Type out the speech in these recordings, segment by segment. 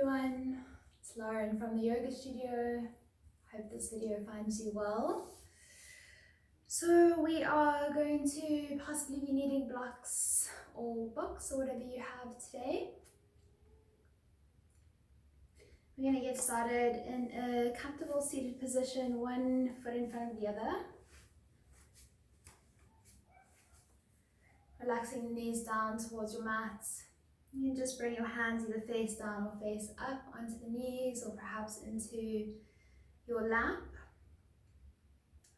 everyone, it's Lauren from the Yoga Studio. Hope this video finds you well. So we are going to possibly be needing blocks or books or whatever you have today. We're going to get started in a comfortable seated position, one foot in front of the other. Relaxing the knees down towards your mat. You can just bring your hands either face down or face up onto the knees or perhaps into your lap.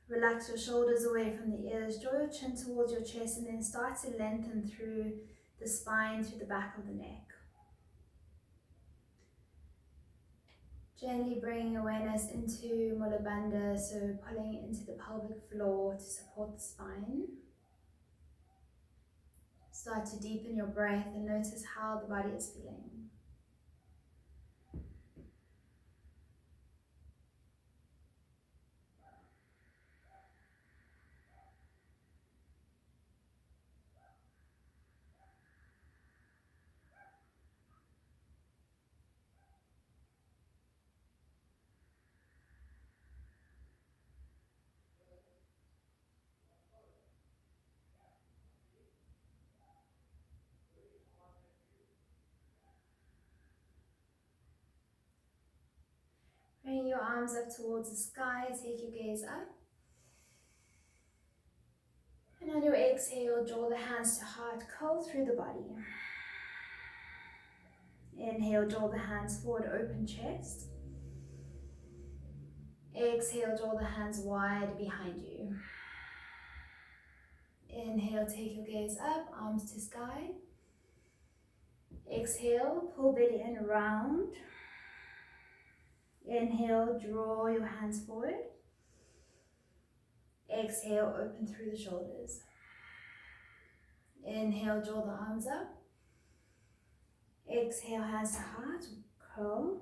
Relax your shoulders away from the ears, draw your chin towards your chest and then start to lengthen through the spine, through the back of the neck. Gently bringing awareness into Mula Bandha, so pulling into the pelvic floor to support the spine. Start to deepen your breath and notice how the body is feeling. Bring your arms up towards the sky, take your gaze up. And on your exhale, draw the hands to heart, curl through the body. Inhale, draw the hands forward, open chest. Exhale, draw the hands wide behind you. Inhale, take your gaze up, arms to sky. Exhale, pull belly in round. Inhale, draw your hands forward. Exhale, open through the shoulders. Inhale, draw the arms up. Exhale, hands to heart, curl.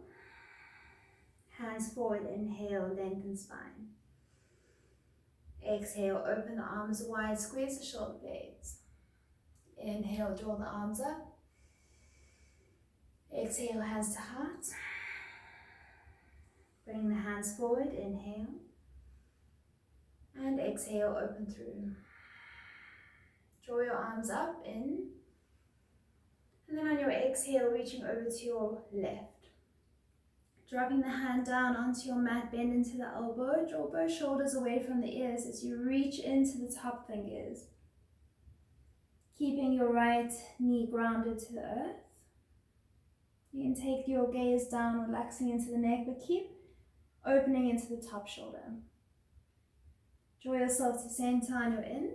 Hands forward, inhale, lengthen spine. Exhale, open the arms wide, squeeze the shoulder blades. Inhale, draw the arms up. Exhale, hands to heart. Bring the hands forward, inhale. And exhale, open through. Draw your arms up, in. And then on your exhale, reaching over to your left. Dropping the hand down onto your mat, bend into the elbow. Draw both shoulders away from the ears as you reach into the top fingers. Keeping your right knee grounded to the earth. You can take your gaze down, relaxing into the neck, but keep opening into the top shoulder. Draw yourself to center on your in.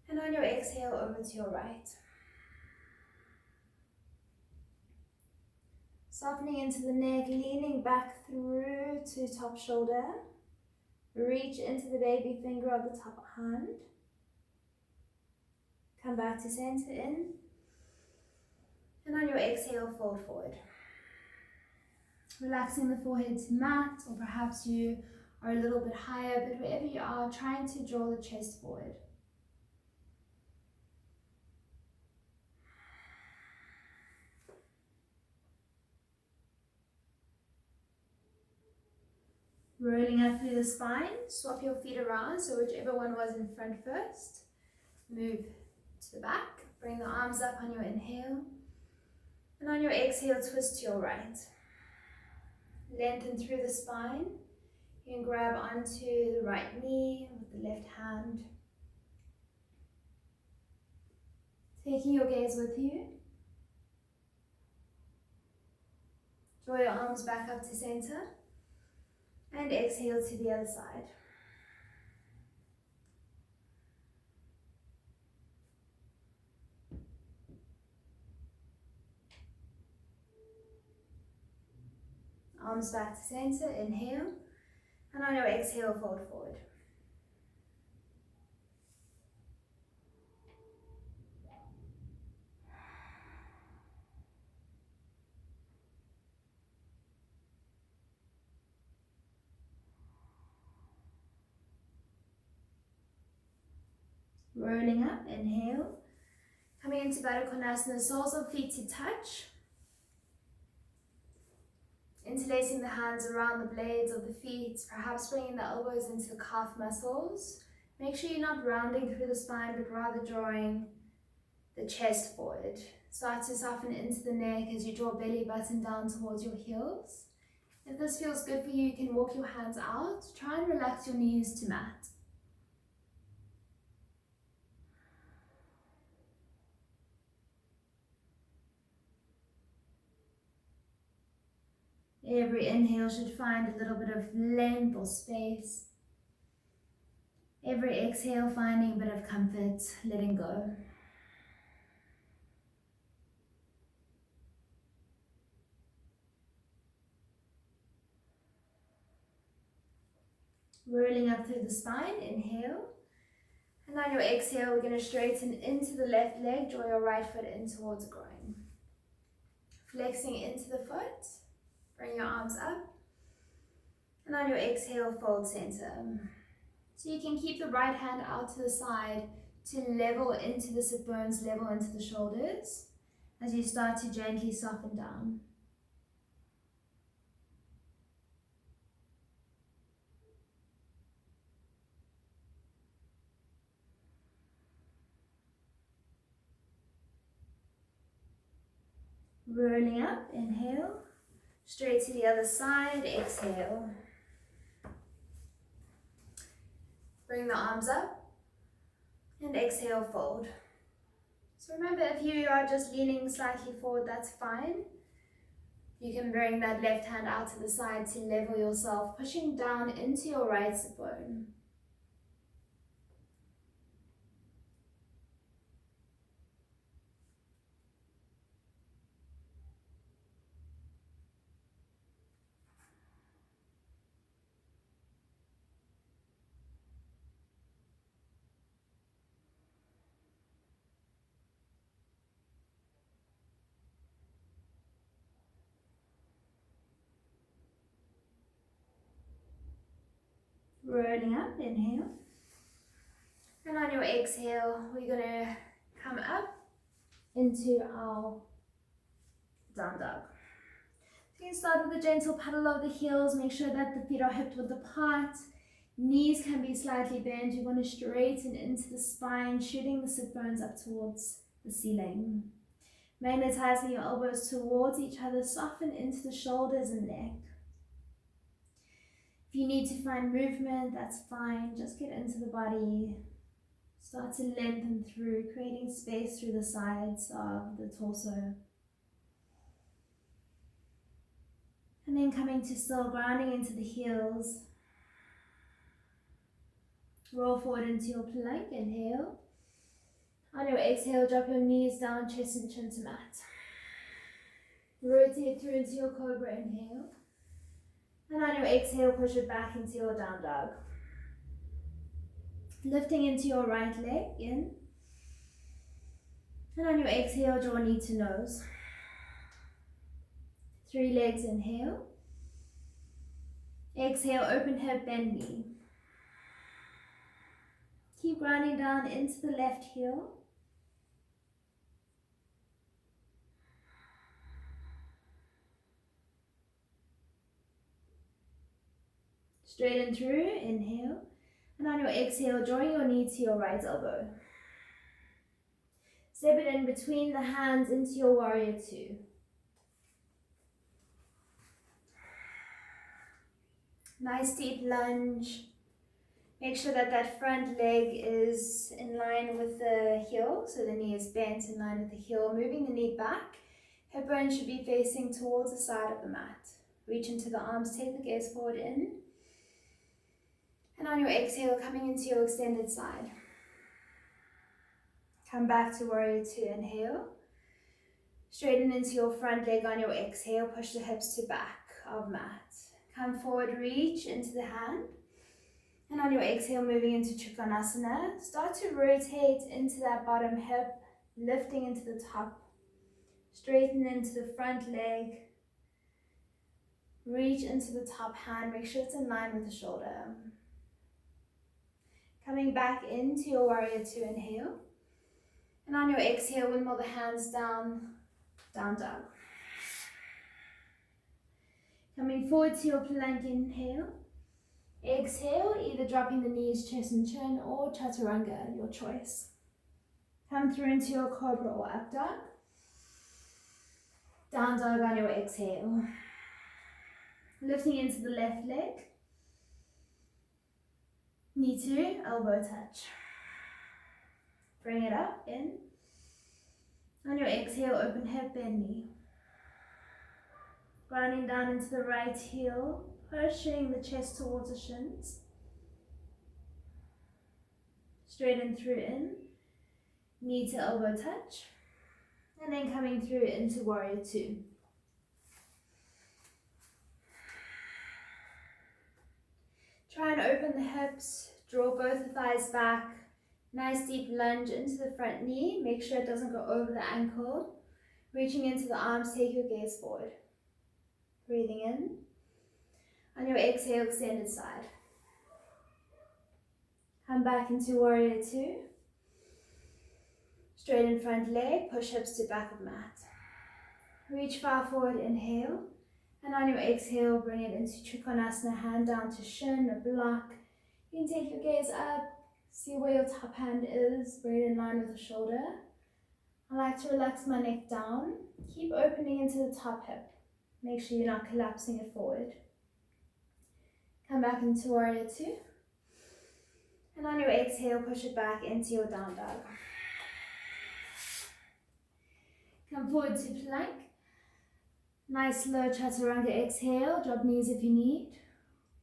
And on your exhale, over to your right. Softening into the neck, leaning back through to top shoulder. Reach into the baby finger of the top hand. Come back to center, in. And on your exhale, fold forward. Relaxing the forehead to mat, or perhaps you are a little bit higher, but wherever you are, trying to draw the chest forward. Rolling up through the spine, swap your feet around, so whichever one was in front first. Move to the back, bring the arms up on your inhale. And on your exhale, twist to your right. Lengthen through the spine. You can grab onto the right knee with the left hand. Taking your gaze with you. Draw your arms back up to center. And exhale to the other side. Arms back to center, inhale. And on your exhale, fold forward. Rolling up, inhale. Coming into Baddha Konasana, soles of feet to touch. Interlacing the hands around the blades of the feet, perhaps bringing the elbows into the calf muscles. Make sure you're not rounding through the spine, but rather drawing the chest forward. Start to soften into the neck as you draw belly button down towards your heels. If this feels good for you, you can walk your hands out. Try and relax your knees to mat. Every inhale should find a little bit of length or space. Every exhale finding a bit of comfort, letting go. Rolling up through the spine, inhale. And on your exhale, we're going to straighten into the left leg, draw your right foot in towards the groin. Flexing into the foot, bring your arms up. And on your exhale, fold center. So you can keep the right hand out to the side to level into the sit bones, level into the shoulders as you start to gently soften down. Rolling up, inhale, straight to the other side, exhale. Bring the arms up and exhale, fold. So remember, if you are just leaning slightly forward, that's fine. You can bring that left hand out to the side to level yourself, pushing down into your right sit bone. Rolling up, inhale. And on your exhale, we're going to come up into our down dog. So you can start with a gentle paddle of the heels. Make sure that the feet are hip width apart. Knees can be slightly bent. You want to straighten into the spine, shooting the sit bones up towards the ceiling. Magnetizing your elbows towards each other, soften into the shoulders and neck. If you need to find movement, that's fine. Just get into the body. Start to lengthen through, creating space through the sides of the torso. And then coming to still, grounding into the heels. Roll forward into your plank, inhale. On your exhale, drop your knees down, chest and chin to mat. Rotate through into your cobra, inhale. And on your exhale, push it back into your down dog. Lifting into your right leg, in. And on your exhale, draw knee to nose. 3 legs, inhale. Exhale, open hip, bend knee. Keep grounding down into the left heel. Straighten through, inhale. And on your exhale, drawing your knee to your right elbow. Step it in between the hands into your warrior 2. Nice deep lunge. Make sure that that front leg is in line with the heel, so the knee is bent in line with the heel. Moving the knee back, hip bone should be facing towards the side of the mat. Reach into the arms, take the gaze forward in. And on your exhale, coming into your extended side. Come back to warrior 2, inhale. Straighten into your front leg on your exhale, push the hips to back of mat. Come forward, reach into the hand. And on your exhale, moving into Trikonasana, start to rotate into that bottom hip, lifting into the top. Straighten into the front leg. Reach into the top hand, make sure it's in line with the shoulder. Coming back into your warrior 2, inhale. And on your exhale, windmill the hands down, down dog. Coming forward to your plank inhale. Exhale, either dropping the knees, chest and chin, or chaturanga, your choice. Come through into your cobra or up dog. Down dog on your exhale. Lifting into the left leg. Knee to elbow touch. Bring it up, in. On your exhale, open hip, bend knee. Grounding down into the right heel, pushing the chest towards the shins. Straighten through in, knee to elbow touch. And then coming through into warrior two. Try and open the hips, draw both the thighs back. Nice deep lunge into the front knee. Make sure it doesn't go over the ankle. Reaching into the arms, take your gaze forward. Breathing in. On your exhale, extended side. Come back into warrior two. Straighten front leg, push hips to back of mat. Reach far forward, inhale. And on your exhale, bring it into Trikonasana, hand down to shin, a block. You can take your gaze up, see where your top hand is, bring it in line with the shoulder. I like to relax my neck down. Keep opening into the top hip. Make sure you're not collapsing it forward. Come back into warrior two. And on your exhale, push it back into your down dog. Come forward to plank. Nice slow chaturanga exhale. Drop knees if you need.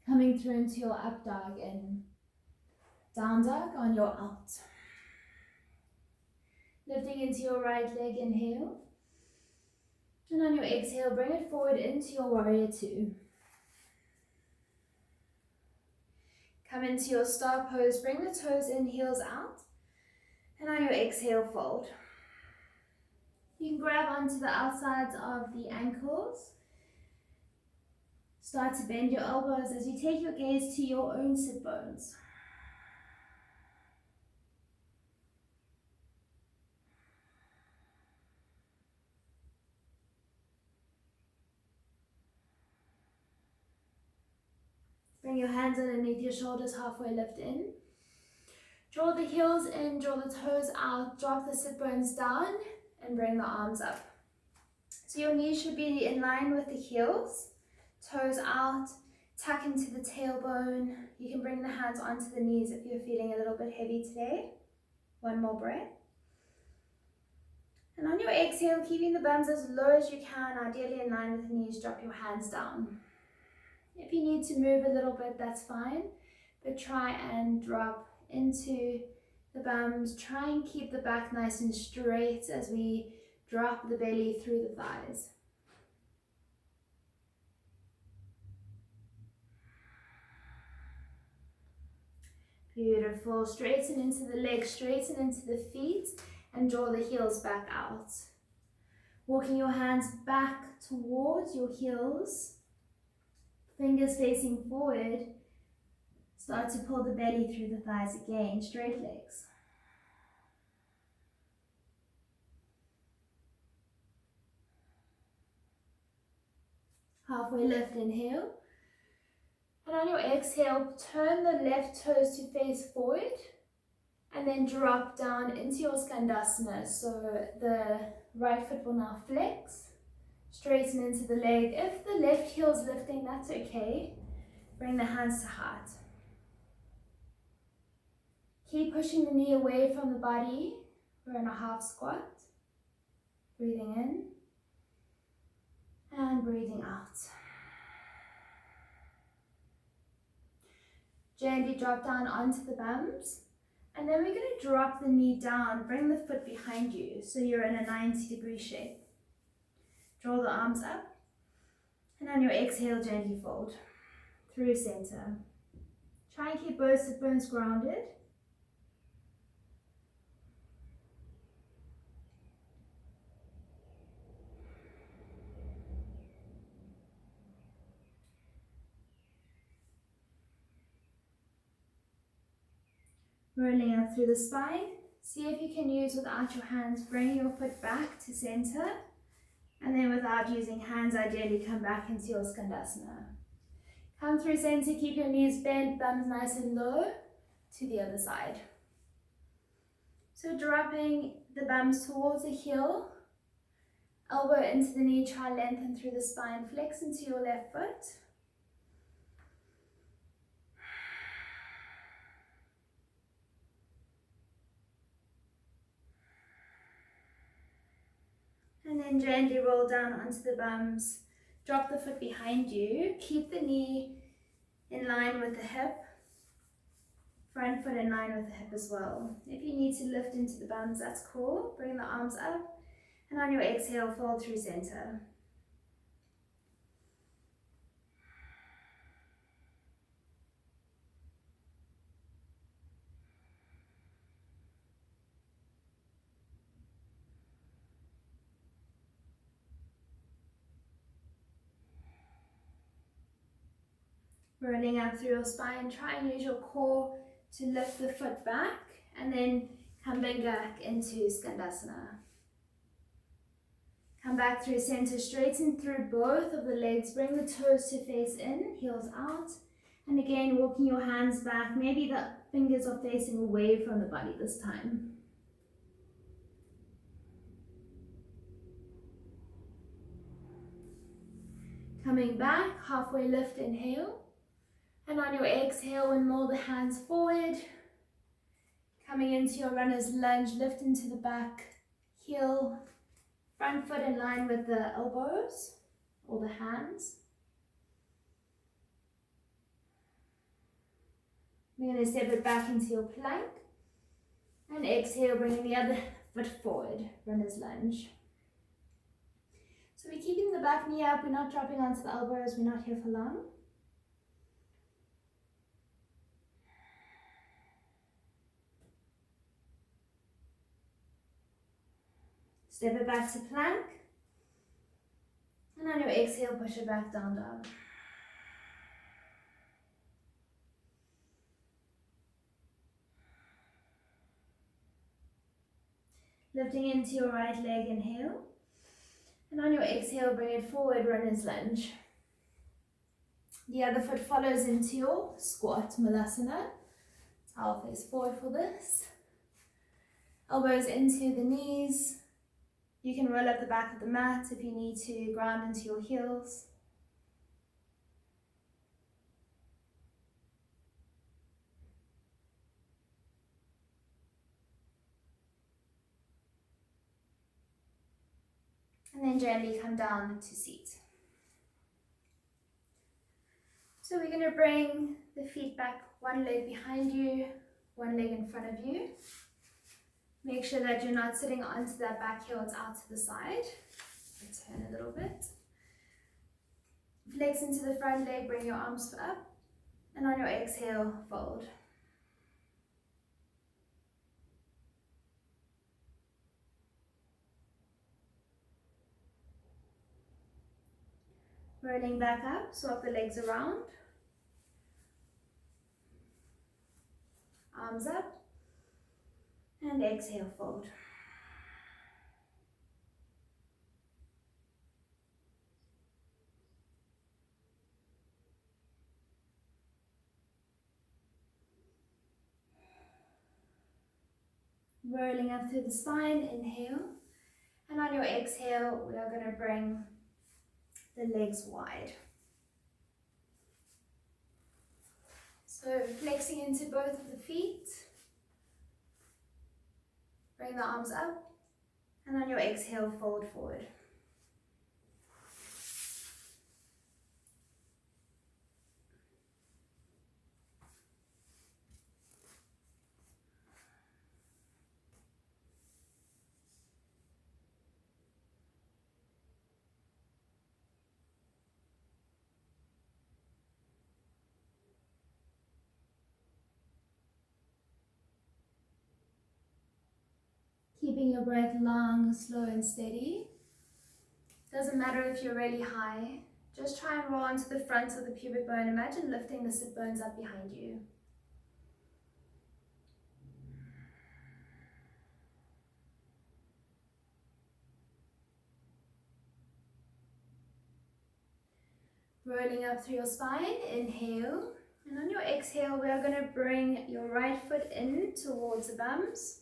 Coming through into your up dog in. Down dog on your out. Lifting into your right leg, inhale. And on your exhale, bring it forward into your warrior two. Come into your star pose. Bring the toes in, heels out. And on your exhale, fold. You can grab onto the outsides of the ankles. Start to bend your elbows as you take your gaze to your own sit bones. Bring your hands underneath your shoulders, halfway lift in. Draw the heels in, draw the toes out, drop the sit bones down, and bring the arms up. So your knees should be in line with the heels, toes out, tuck into the tailbone. You can bring the hands onto the knees if you're feeling a little bit heavy today. One more breath. And on your exhale, keeping the bums as low as you can, ideally in line with the knees, drop your hands down. If you need to move a little bit, that's fine, but try and drop into the bums. Try and keep the back nice and straight as we drop the belly through the thighs. Beautiful. Straighten into the legs, straighten into the feet, and draw the heels back out. Walking your hands back towards your heels, fingers facing forward. Start to pull the belly through the thighs again, straight legs. Halfway lift, inhale. And on your exhale, turn the left toes to face forward and then drop down into your Skandasana. So the right foot will now flex, straighten into the leg. If the left heel is lifting, that's okay. Bring the hands to heart. Keep pushing the knee away from the body. We're in a half squat. Breathing in and breathing out. Gently drop down onto the bums. And then we're going to drop the knee down. Bring the foot behind you so you're in a 90-degree shape. Draw the arms up. And on your exhale, gently fold through center. Try and keep both sit bones grounded. Rolling up through the spine. See if you can use without your hands, bring your foot back to center. And then without without using hands, ideally come back into your Skandasana. Come through center, keep your knees bent, thumbs nice and low to the other side. So dropping the bums towards the heel, elbow into the knee, try lengthen through the spine, flex into your left foot. And then gently roll down onto the bums. Drop the foot behind you. Keep the knee in line with the hip. Front foot in line with the hip as well. If you need to lift into the bums, that's cool. Bring the arms up. And on your exhale, fold through center. Rolling up through your spine, try and use your core to lift the foot back and then coming back into Skandasana. Come back through center, straighten through both of the legs, bring the toes to face in, heels out. And again, walking your hands back, maybe the fingers are facing away from the body this time. Coming back, halfway lift, inhale. And on your exhale, and roll the hands forward. Coming into your runner's lunge, lift into the back heel. Front foot in line with the elbows or the hands. We're going to step it back into your plank. And exhale, bringing the other foot forward, runner's lunge. So we're keeping the back knee up, we're not dropping onto the elbows, we're not here for long. Step it back to plank. And on your exhale, push it back down, down. Lifting into your right leg, inhale. And on your exhale, bring it forward, runner's lunge. The other foot follows into your squat, Malasana. I'll face forward for this. Elbows into the knees. You can roll up the back of the mat if you need to, ground into your heels. And then gently come down to seat. So we're going to bring the feet back, one leg behind you, one leg in front of you. Make sure that you're not sitting onto that back heel, it's out to the side. Turn a little bit. Flex into the front leg, bring your arms up. And on your exhale, fold. Rolling back up, swap the legs around. Arms up. And exhale, fold. Rolling up through the spine, inhale. And on your exhale, we are going to bring the legs wide. So flexing into both of the feet. Bring the arms up. And on your exhale, fold forward. Keeping your breath long, slow and steady. Doesn't matter if you're really high. Just try and roll onto the front of the pubic bone. Imagine lifting the sit bones up behind you. Rolling up through your spine, inhale. And on your exhale, we are going to bring your right foot in towards the bums.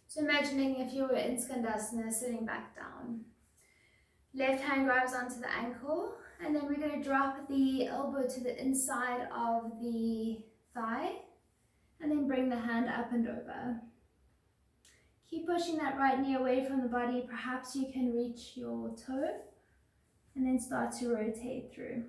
So imagining if you were in Skandasana, sitting back down. Left hand grabs onto the ankle, and then we're going to drop the elbow to the inside of the thigh, and then bring the hand up and over. Keep pushing that right knee away from the body. Perhaps you can reach your toe, and then start to rotate through.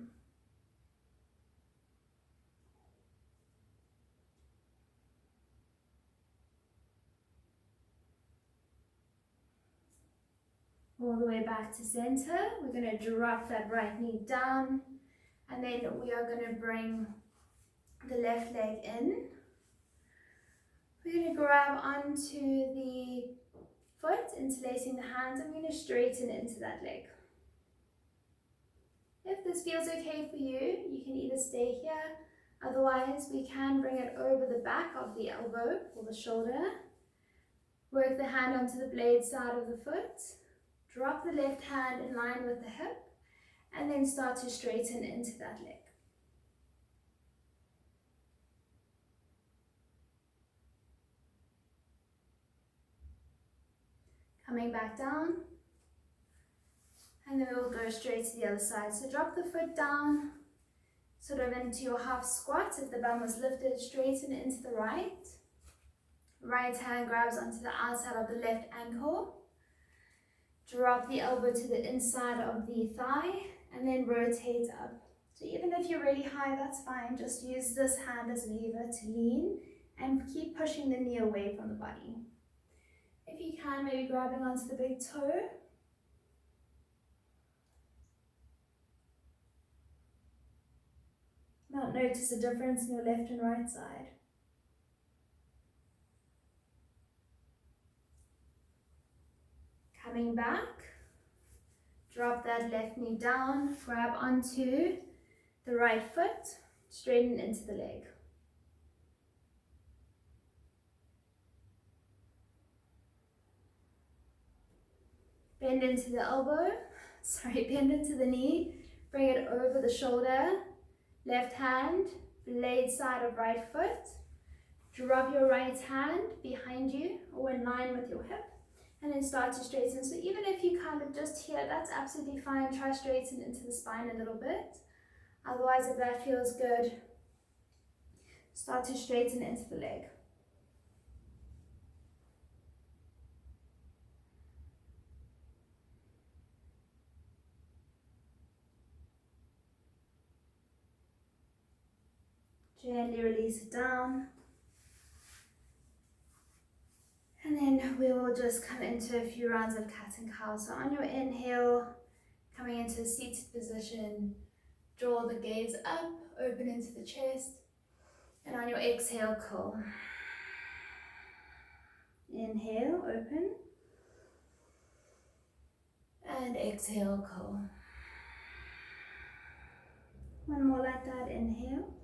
All the way back to center. We're going to drop that right knee down, and then we are going to bring the left leg in. We're going to grab onto the foot, interlacing the hands, and we're going to straighten into that leg. If this feels okay for you, you can either stay here, otherwise we can bring it over the back of the elbow or the shoulder. Work the hand onto the blade side of the foot. Drop the left hand in line with the hip, and then start to straighten into that leg. Coming back down, and then we'll go straight to the other side. So drop the foot down, sort of into your half squat. If the bum was lifted, straighten into the right. Right hand grabs onto the outside of the left ankle. Drop the elbow to the inside of the thigh, and then rotate up. So even if you're really high, that's fine. Just use this hand as a lever to lean, and keep pushing the knee away from the body. If you can, maybe grabbing onto the big toe. Now notice the difference in your left and right side. Coming back, drop that left knee down, grab onto the right foot, straighten into the leg. Bend into the elbow, bend into the knee, bring it over the shoulder, left hand, blade side of right foot. Drop your right hand behind you or in line with your hip, and then start to straighten. So even if you kind of just here, that's absolutely fine. Try straighten into the spine a little bit. Otherwise, if that feels good, start to straighten into the leg. Gently release it down. And then we will just come into a few rounds of cat and cow. So on your inhale, coming into a seated position, draw the gaze up, open into the chest. And on your exhale, curl. Inhale, open. And exhale, curl. One more like that, inhale.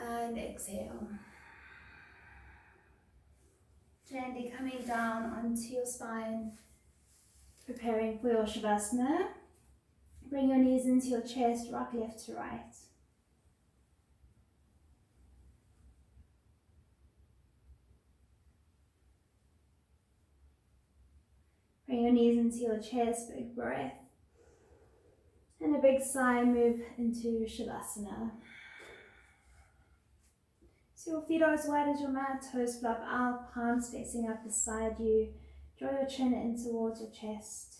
And exhale. Gently coming down onto your spine, preparing for your Shavasana. Bring your knees into your chest, rock left to right. Bring your knees into your chest, big breath. And a big sigh, move into Shavasana. So your feet are as wide as your mat, toes flop out, palms facing up beside you. Draw your chin in towards your chest.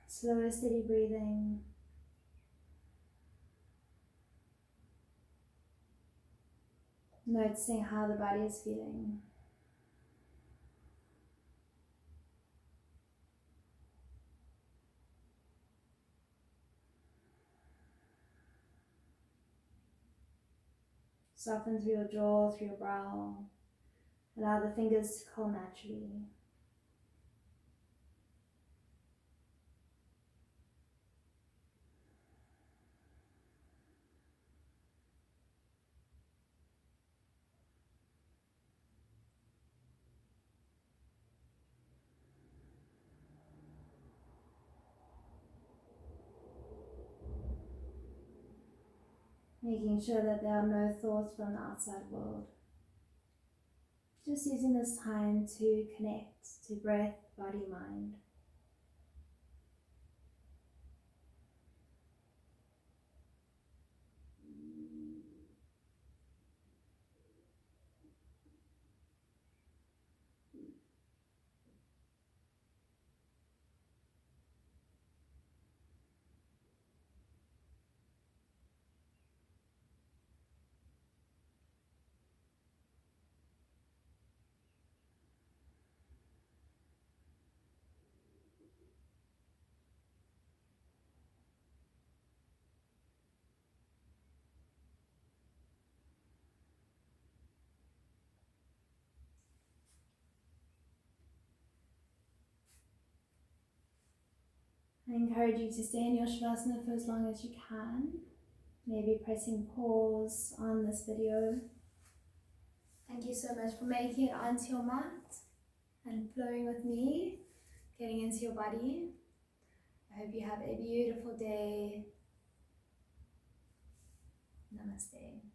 Slow, steady breathing. Noticing how the body is feeling. Soften through your jaw, through your brow. Allow the fingers to curl naturally. making sure that there are no thoughts from the outside world. Just using this time to connect to breath, body, mind. I encourage you to stay in your Shavasana for as long as you can. Maybe pressing pause on this video. Thank you so much for making it onto your mat and flowing with me, getting into your body. I hope you have a beautiful day. Namaste.